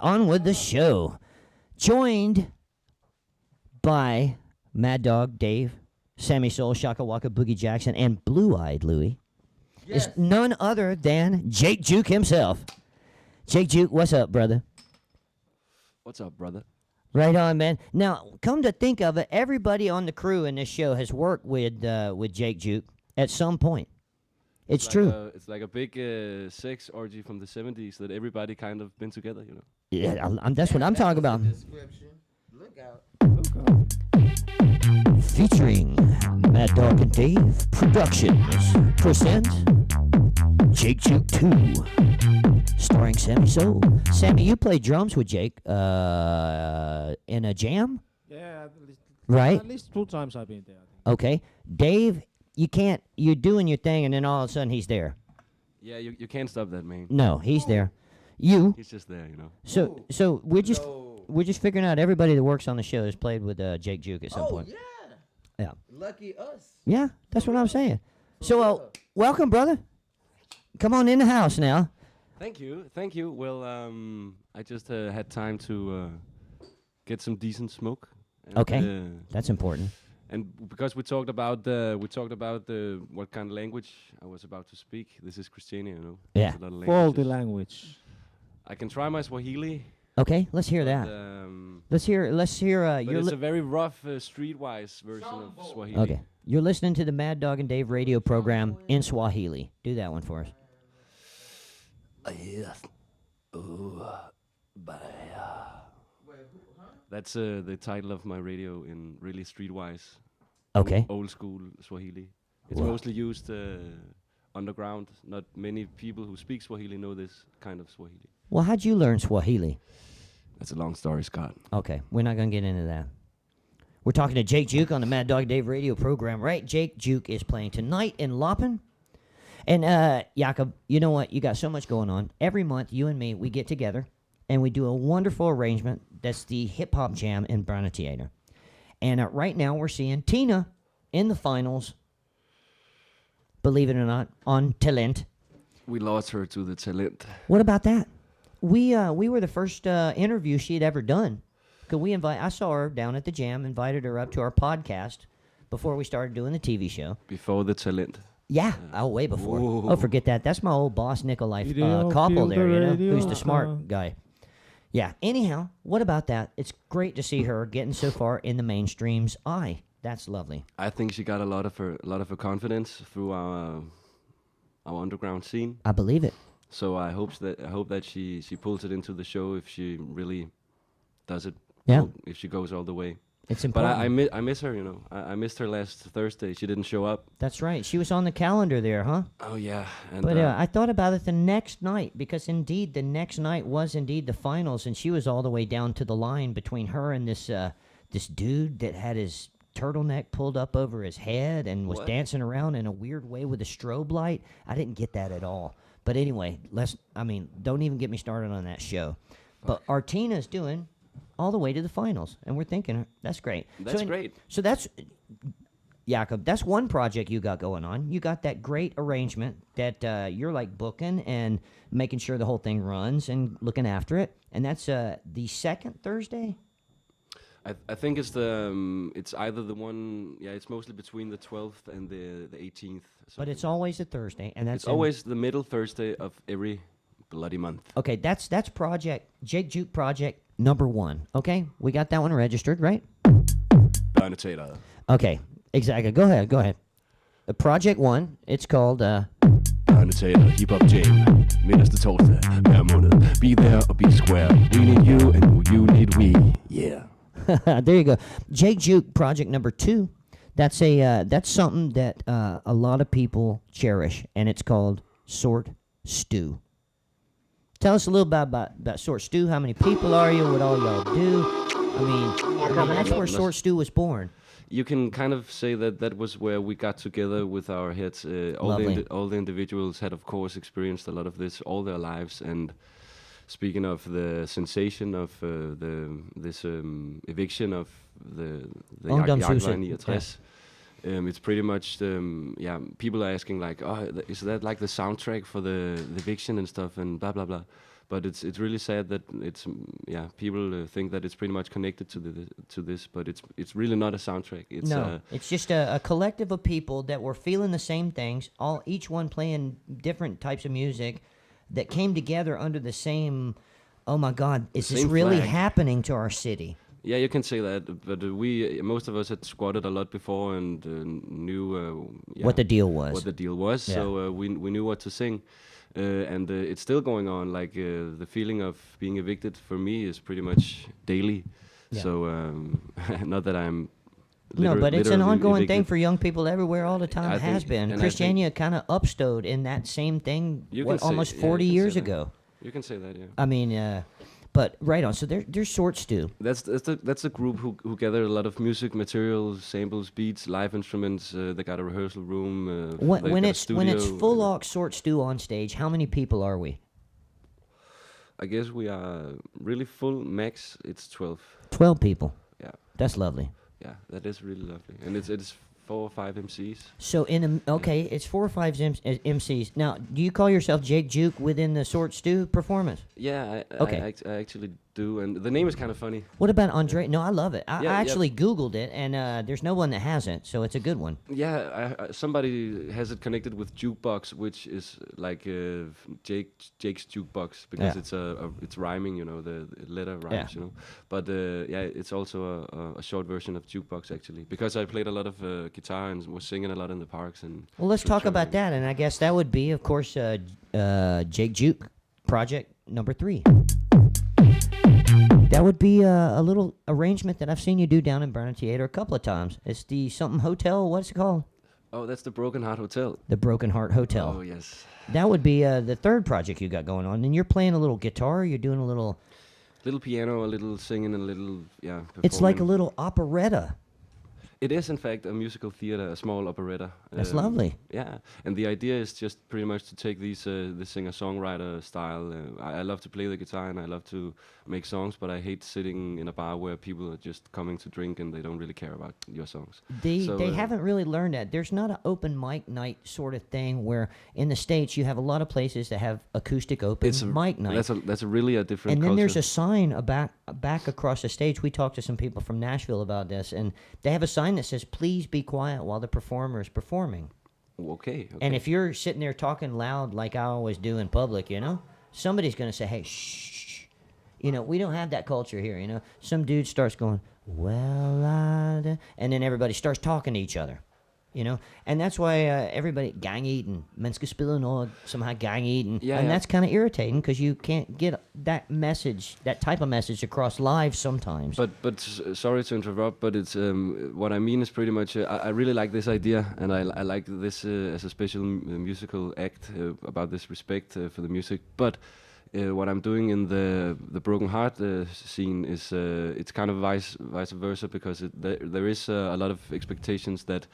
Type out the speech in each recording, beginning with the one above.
on with the show. Joined by Maddog, Dave, Sammy Soul, Shaka Waka, Boogie Jackson, and Blue-Eyed Louie. Is none other than Jake Juke himself. Jake Juke, what's up, brother? What's up, brother? Right on, man. Now, come to think of it, everybody on the crew in this show has worked with Jake Juke at some point. It's true. It's like a big sex orgy from the 70s that everybody kind of been together, you know. Yeah, that's what I'm talking about. Description. Look out. Featuring Maddog and Dave Productions present Jake Juke 2, starring Sammy Soul. Sammy, you played drums with Jake in a jam? Yeah, at least, right? At least 2 times I've been there. Okay. Dave, you're doing your thing, and then all of a sudden he's there. Yeah, you can't stop that, man. No, he's there. He's just there, you know. So we're just figuring out everybody that works on the show has played with Jake Juke at some point. Yeah. Yeah. Lucky us. Yeah, that's what I'm saying. So, welcome, brother. Come on in the house now. Thank you. Well, I just had time to get some decent smoke. And, okay, that's important. And because we talked about what kind of language I was about to speak. This is Christiania, you know. Yeah. Faulty language. I can try my Swahili. Okay, let's hear that. Let's hear. But it's a very rough, streetwise version of Swahili. Okay, you're listening to the Maddog and Dave radio program in Swahili. Do that one for us. That's the title of my radio in really streetwise. Okay. Old school Swahili. It's mostly used underground. Not many people who speak Swahili know this kind of Swahili. Well, how'd you learn Swahili? That's a long story, Scott. Okay, we're not going to get into that. We're talking to Jake Juke on the Maddog and Dave radio program, right? Jake Juke is playing tonight in Lolland. And, Jakob, you know what? You got so much going on. Every month, you and me, we get together, and we do a wonderful arrangement. That's the hip-hop jam in Browner Theater. And right now, we're seeing Tina in the finals, believe it or not, on Talent. We lost her to the Talent. What about that? We were the first interview she had ever done. Cause I saw her down at the jam, invited her up to our podcast before we started doing the TV show. Before the Talent. Yeah, way before. Whoa. Oh, forget that. That's my old boss, Nikolai Koppel there, you know, who's the smart guy. Yeah, anyhow, what about that? It's great to see her getting so far in the mainstream's eye. That's lovely. I think she got a lot of her confidence through our underground scene. I believe it. So I hope that she pulls it into the show if she really does it. Yeah. If she goes all the way. It's important. But I miss her, you know. I missed her last Thursday. She didn't show up. That's right. She was on the calendar there, huh? Oh, yeah. And but I thought about it the next night, because indeed the next night was indeed the finals, and she was all the way down to the line between her and this dude that had his turtleneck pulled up over his head and was dancing around in a weird way with a strobe light. I didn't get that at all. But anyway, don't even get me started on that show. But Artina's doing all the way to the finals, and we're thinking, that's great. That's great. So that's, Jakob, that's one project you got going on. You got that great arrangement that you're like booking and making sure the whole thing runs and looking after it. And that's the second Thursday? I think it's either the one, it's mostly between the 12th and the 18th. But it's always a Thursday, and that's always the middle Thursday of every bloody month. Okay, that's Jake Juke project number 1. Okay, we got that one registered, right? Planetator. Okay, exactly. Go ahead. Project 1, it's called Planetator Hip Hop Jam. Midterste torsdag hver måned. Be there or be square. We need you and you need we. Yeah. There you go. Jake Juke project number 2. That's something that a lot of people cherish, and it's called Sort Stew. Tell us a little bit about Sort Stew. How many people are you? What all y'all do? I mean that's where Sort Stew was born. You can kind of say that was where we got together with our heads. All the individuals had, of course, experienced a lot of this all their lives. And speaking of the sensation of this eviction of the Jagtvejen 69, it's pretty much people are asking like, oh, is that like the soundtrack for the eviction and stuff and blah blah blah. But it's really sad that people think that it's pretty much connected to this, but it's really not a soundtrack. It's No, it's just a collective of people that were feeling the same things, each one playing different types of music that came together under the same, oh my God, is this same really flag. happening to our city? Yeah, you can say that, but most of us had squatted a lot before and knew What the deal was. What the deal was. Yeah. So we knew what to sing, and it's still going on. Like the feeling of being evicted for me is pretty much daily. Yeah. So not that I'm. No, but it's an literally ongoing thing evicted. for young people everywhere all the time. I It has think- been. and I think- Christiania kind of upstowed in that same thing You can say- almost yeah, 40 you can years say that. ago. You can say that, yeah. I mean, but right on. So there's Short Stew. That's a group who gather a lot of music material, samples, beats, live instruments. They got a rehearsal room. they've When got a it's studio, full and on Short Stew on stage, how many people are we? I guess we are really full. Max, it's 12. 12 people. Yeah, That's lovely. yeah, that is really lovely, and it's 4 or 5 MCs. So it's 4 or 5 MCs. Now, do you call yourself Jake Juke within the Short Stew performance? Yeah, Okay. I actually do, and the name is kind of funny. What about Andre? No, I love it. I Yeah, yeah. actually Googled it, and there's no one that hasn't, so it's a good one. Yeah, somebody has it connected with jukebox, which is like Jake's jukebox because Yeah. it's rhyming, the letter rhymes, Yeah. But it's also a short version of jukebox actually because I played a lot of guitar and was singing a lot in the parks and. Well, let's talk about that, and I guess that would be, of course, Jake Juke Project number 3. That would be a little arrangement that I've seen you do down in Burnham Theater a couple of times. It's the something hotel. What's it called? Oh, that's the Broken Heart Hotel. The Broken Heart Hotel. Oh yes. That would be the third project you got going on, and you're playing a little guitar. You're doing a little. Little piano, a little singing, and a little It's like a performing. little operetta. It is, in fact, a musical theater, a small operetta. That's lovely. Yeah, and the idea is just pretty much to take the singer-songwriter style. I love to play the guitar and I love to make songs, but I hate sitting in a bar where people are just coming to drink and they don't really care about your songs. They So, haven't really learned that. There's not an open mic night sort of thing where in the States you have a lot of places that have acoustic open It's a, mic night. that's a really a different And then culture. there's a sign back across the stage. We talked to some people from Nashville about this, and they have a sign that says, "Please be quiet while the performer is performing." Okay. And if you're sitting there talking loud like I always do in public, somebody's going to say, "Hey, shh." We don't have that culture here, Some dude starts going, "Well, and then everybody starts talking to each other. And that's why everybody gang eating, mensen spillen og somehow gang eating, Yeah, and yeah. that's kind of irritating because you can't get that message, that type of message across live sometimes. But sorry to interrupt, but it's what I mean is pretty much I really like this idea, and I like this as a special musical act about this respect for the music. But what I'm doing in the Broken Heart scene is it's kind of vice versa because there is a lot of expectations that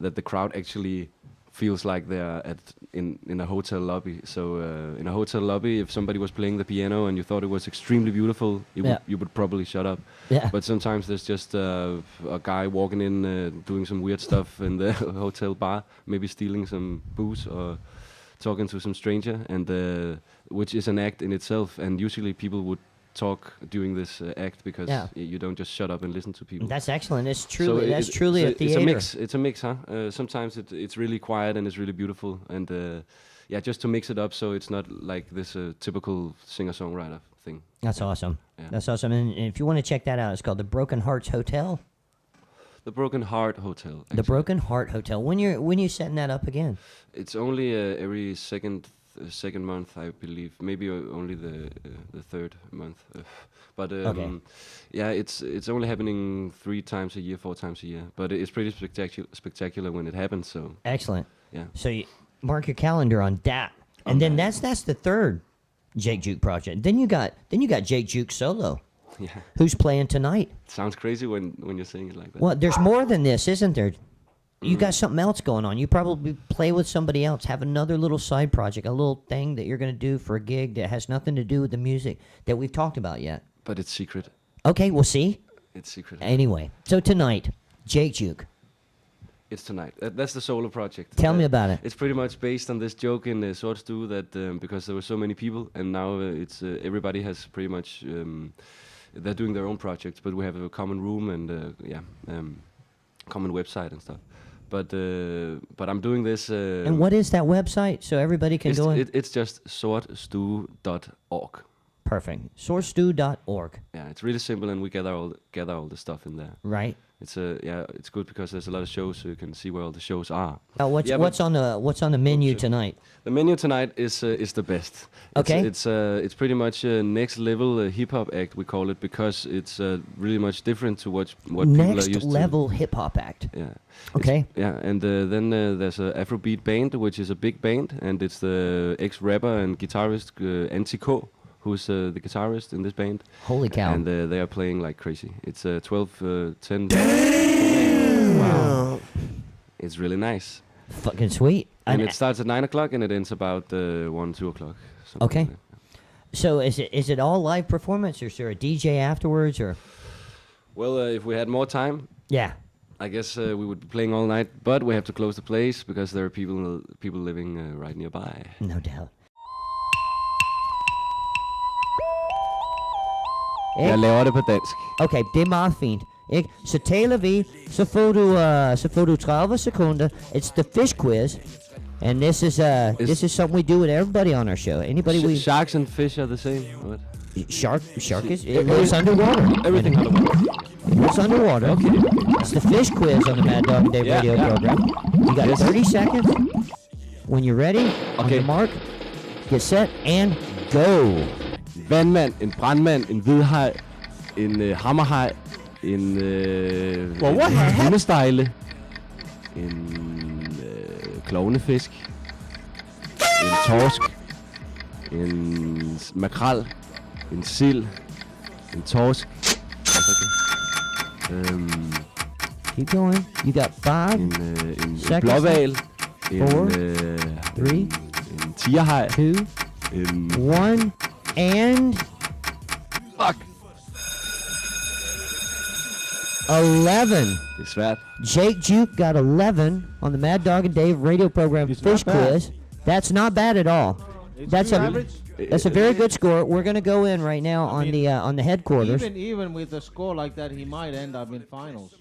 the crowd actually feels like they're in a hotel lobby. So in a hotel lobby, if somebody was playing the piano and you thought it was extremely beautiful, you would probably shut up. Yeah. But sometimes there's just a guy walking in doing some weird stuff in the hotel bar, maybe stealing some booze or talking to some stranger, and which is an act in itself. And usually people would talk during this act because you don't just shut up and listen to people. That's excellent. It's So truly that's truly a theater. It's a mix, huh? Sometimes it's really quiet and it's really beautiful, and just to mix it up so it's not like this typical singer-songwriter thing. That's awesome. Yeah. That's awesome. And if you want to check that out, it's called the Broken Hearts Hotel. The Broken Heart Hotel. The actually. Broken Heart Hotel. When you setting that up again? It's only every second month, I believe. Maybe only the third month. But Okay. it's only happening 3 times a year, 4 times a year. But it's pretty spectacular when it happens. So Excellent. yeah. So you mark your calendar on that, and then that's the third Jake Juke project. Then you got Jake Juke solo, Yeah. who's playing tonight. It sounds crazy when you're saying it like that. Well, there's more than this, isn't there? You got something else going on. You probably play with somebody else, have another little side project, a little thing that you're going to do for a gig that has nothing to do with the music that we've talked about yet. But it's secret. Okay, we'll see. It's secret. Anyway, so tonight, Jake Juke. It's tonight. That's the solo project. Tell me about it. It's pretty much based on this joke in Sort Stew that because there were so many people, and now it's everybody has pretty much they're doing their own projects, but we have a common room and common website and stuff. But I'm doing this. And what is that website so everybody can go in? It's just sortstew.org. Perfect. Sourcestew.org. Yeah, it's really simple, and we gather all the stuff in there. Right. It's good because there's a lot of shows, so you can see where all the shows are. What's on the menu tonight? The menu tonight is the best. Okay. It's pretty much a next level hip hop act, we call it, because it's really much different to what people are used to. Next level hip hop act. Yeah. Okay. And then there's a Afrobeat band, which is a big band, and it's the ex-rapper and guitarist Anti-K, who's the guitarist in this band. Holy cow. And they are playing like crazy. It's 10. Wow. It's really nice. Fucking sweet. And it starts at 9 o'clock and it ends about 1, 2 o'clock. Okay. Like that. So is it all live performance, or is there a DJ afterwards, or? Well, if we had more time, Yeah. I guess we would be playing all night. But we have to close the place because there are people living right nearby. No doubt. Jeg laver det på dansk. Okay, det er meget fint. Ikke? Så taler vi, så får du 30 sekunder. It's the fish quiz. And this is something we do with everybody on our show. Anybody we Sharks and fish are the same. What? shark is it lives underwater. Everything underwater. It lives underwater. Okay. It's the fish quiz on the Maddog and Dave radio program. You got 30 seconds. When you're ready, on your mark, get set, and go. Vandmand, en brandmand, en hvidhaj, en hammerhaj, en hundestejle, en klovnefisk, en torsk, en makrel, en sild, en torsk. Keep going. You got 5, En seconds. blåhval, en 3, en tigerhaj, 2, en 1, and fuck. 11. Det er svært. Jake Juke got 11 on the Maddog and Dave radio program It's Fish not bad. Quiz. That's not bad at all. That's That's a very good score. We're gonna go in right now on the headquarters. Even with a score like that, he might end up in finals.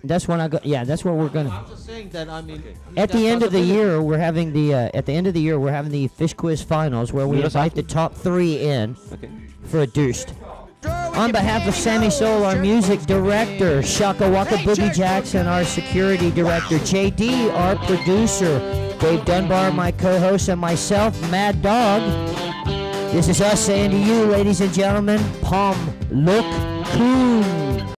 That's when I go. Yeah, that's where we're gonna. I'm just saying that. I mean, At the end of the year, we're having the Fish Quiz finals where we invite the top 3 in Okay. for a deuced. On behalf of Sammy Soul, our music director, Shaka Waka Boogie Jackson, our security director, JD, our producer, Dave Dunbar, my co-host, and myself, Mad Dog. This is us saying to you, ladies and gentlemen, Pom Look Coon.